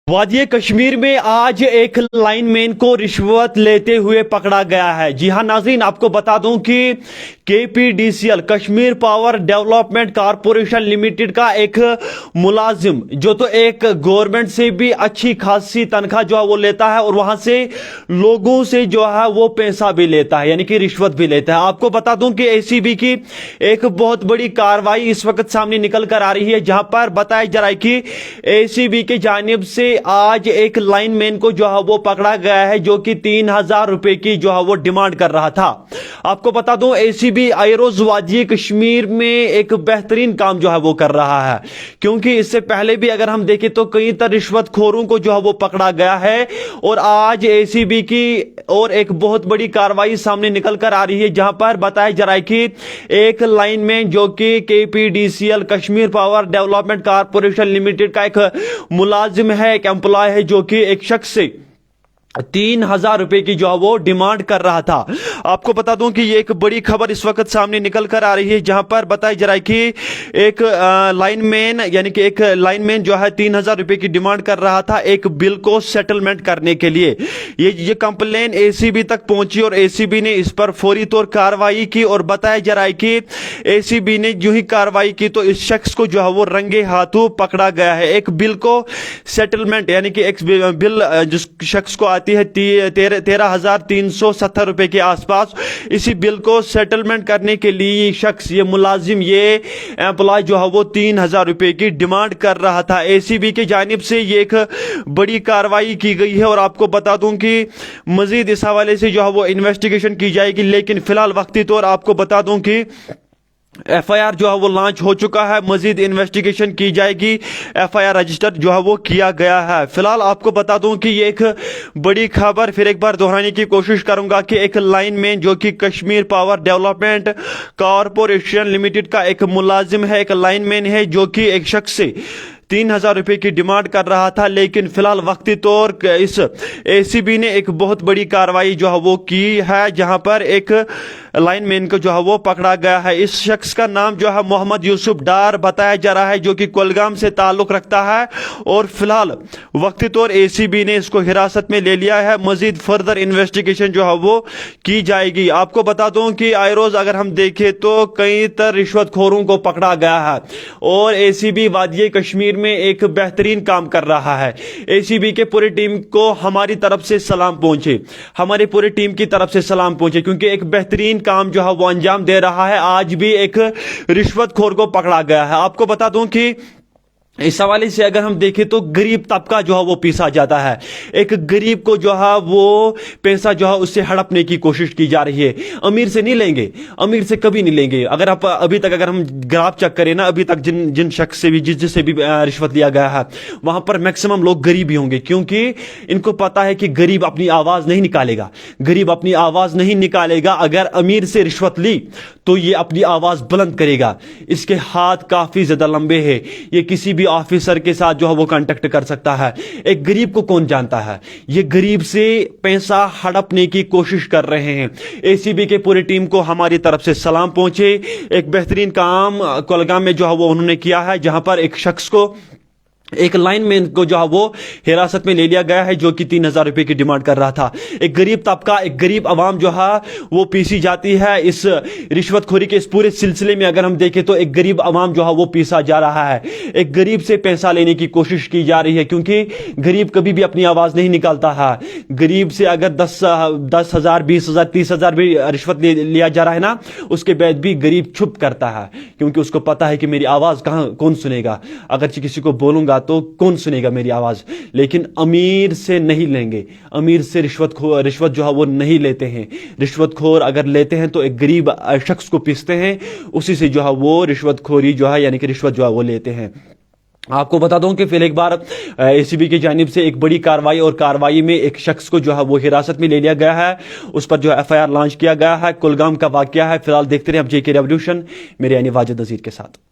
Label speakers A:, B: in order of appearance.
A: वादी कश्मीर में आज एक लाइनमैन को रिश्वत लेते हुए पकड़ा गया है। जी हां नाज़रीन, आपको बता दूं कि KPDCL Kashmir power development corporation limited का एक मुलाजिम जो तो एक गवर्नमेंट से भी अच्छी खासी तनख्वाह जो है वो लेता है और वहां से लोगों से जो है वो पैसा भी लेता है, यानी कि रिश्वत भी लेता है। आपको बता दूं कि एसीबी की एक बहुत बड़ी कार्रवाई इस वक्त सामने निकल कर आ रही है, जहां पर बताया जा रहा है कि एसीबी की जानिब से आज एक लाइनमैन को जो है वो पकड़ा गया है, जो कि 3,000 रुपए की जो है वो डिमांड कर रहा था। आपको बता दूं एसीबी आयरोज वादी कश्मीर में एक बेहतरीन काम जो है वो कर रहा है, क्योंकि इससे पहले भी अगर हम देखें तो कई तरह रिश्वतखोरों को जो है वो पकड़ा गया है। और आज एसीबी की और एक बहुत बड़ी कार्रवाई सामने निकल कर आ रही है, जहां पर बताया जा रहा है कि एक लाइनमैन जो कि KPDCL Kashmir power development corporation limited का एक मुलाजिम है, एक एम्प्लॉय है, जो कि एक शख्स से 3,000 रुपए की जो है वो डिमांड कर रहा था। आपको बता दूं कि ये एक बड़ी खबर इस वक्त सामने निकल कर आ रही है, जहां पर बताया जा रहा है कि एक लाइनमैन यानी कि एक लाइनमैन जो है 3,000 रुपए की डिमांड कर रहा था एक बिल को सेटलमेंट करने के लिए। ये कंप्लेन एसीबी तक पहुंची और एसीबी ने इस पर फौरी तौर कार्रवाई की और बताया जा रहा है कि एसीबी ने जो ही कार्रवाई की तो इस शख्स को जो है वो रंगे हाथों पकड़ा गया है। एक बिल को सेटलमेंट यानी कि एक बिल जिस शख्स को आती है 13,370 रुपए के आसपास, इसी बिल को सेटलमेंट करने के लिए शख्स ये मुलाजिम ये एम्प्लॉय जो है वो 3,000 रुपए की डिमांड कर रहा था। एसीबी की जानिब से ये एक बड़ी कार्रवाई की गई है और आपको बता दूं कि मजीद इस हवाले से जो है वो इन्वेस्टिगेशन की जाएगी, लेकिन फिलहाल वक्ती तौर आपको बता दूं कि एफआईआर जो है वो लॉन्च हो चुका है, मजीद इन्वेस्टिगेशन की जाएगी, एफआईआर रजिस्टर जो है वो किया गया है। फिलहाल आपको बता दूं कि ये एक बड़ी खबर फिर एक बार दोहराने की कोशिश करूंगा कि एक लाइनमैन जो कि Kashmir power development corporation limited का एक मुलाजिम है, एक लाइनमैन है, जो कि एक शख्स से 3,000 रुपए की डिमांड कर रहा था। लेकिन फिलहाल वक्ती तौर इस एसीबी ने एक बहुत बड़ी कार्रवाई जो है वो की है, जहां पर एक लाइनमैन को जो है वो पकड़ा गया है। इस शख्स का नाम जो है मोहम्मद यूसुफ डार बताया जा रहा है, जो कि कुलगाम से ताल्लुक रखता है और फिलहाल वक्ती तौर एसीबी ने इसको हिरासत में ले लिया है। मजीद फर्दर इन्वेस्टिगेशन जो है वो की जाएगी। आपको बता दूं कि आयरोज अगर हम देखें तो कई तरह रिश्वतखोरों को पकड़ा गया है और एसीबी वादी कश्मीर में एक बेहतरीन काम कर रहा है। एसीबी के पूरी टीम को हमारी तरफ से सलाम पहुंचे, हमारी पूरी टीम की तरफ से सलाम पहुंचे, क्योंकि एक बेहतरीन काम जो है वो अंजाम दे रहा है। आज भी एक रिश्वतखोर को पकड़ा गया है। आपको बता दूं कि इस हवाले से अगर हम देखें तो गरीब तबका जो है वो पीसा जाता है। एक गरीब को जो है वो पैसा जो है उससे हड़पने की कोशिश की जा रही है। अमीर से नहीं लेंगे, अमीर से कभी नहीं लेंगे। अगर आप अभी तक अगर हम ग्राफ चेक करें ना, अभी तक जिन शख्स से भी जिससे भी रिश्वत लिया गया है वहां पर मैक्सिमम लोग गरीब ही होंगे, क्योंकि इनको पता है कि गरीब अपनी आवाज नहीं निकालेगा, गरीब अपनी आवाज नहीं निकालेगा। अगर अमीर से रिश्वत ली तो ये अपनी आवाज बुलंद करेगा। इसके हाथ काफी ज्यादा लंबे हैं, ये किसी भी ऑफिसर के साथ जो है वो कांटेक्ट कर सकता है। एक गरीब को कौन जानता है? ये गरीब से पैसा हड़पने की कोशिश कर रहे हैं। एसीबी के पूरी टीम को हमारी तरफ से सलाम पहुंचे। एक बेहतरीन काम कुलगाम में जो है वो उन्होंने किया है, जहां पर एक शख्स को एक लाइनमैन को जो है वो हिरासत में ले लिया गया है, जो कि 3,000 रुपए की डिमांड कर रहा था। एक गरीब तबका, एक गरीब आवाम जो है वो पीसी जाती है इस रिश्वतखोरी के इस पूरे सिलसिले में। अगर हम देखें तो एक गरीब आवाम जो है वो पीसा जा रहा है। एक गरीब से पैसा लेने की कोशिश की जा रही है, क्योंकि गरीब कभी भी अपनी आवाज नहीं निकालता है। गरीब से अगर 10,000 20,000 30,000 भी रिश्वत लिया जा रहा है ना, उसके बाद भी गरीब चुप करता है, क्योंकि उसको पता है कि मेरी आवाज कौन सुनेगा। अगर किसी को बोलूंगा तो कौन सुनेगा मेरी आवाज। लेकिन अमीर से नहीं लेंगे, अमीर से रिश्वत जो है वो नहीं लेते हैं। रिश्वतखोर अगर लेते हैं तो एक गरीब शख्स को पीसते हैं, उसी से जो है वो रिश्वतखोरी जो है यानी कि रिश्वत जो है वो लेते हैं। आपको बता दूं कि फिर एक बार एसीबी की जानिब से एक बड़ी कार्रवाई और कार्रवाई में एक शख्स को जो है वो हिरासत में ले लिया गया है। उस पर जो एफआईआर लॉन्च किया गया है। कुलगाम का वाकया है। फिलहाल देखते रहे अब जेके रेवोल्यूशन, मेरे यानी वाजिद नज़ीर के साथ।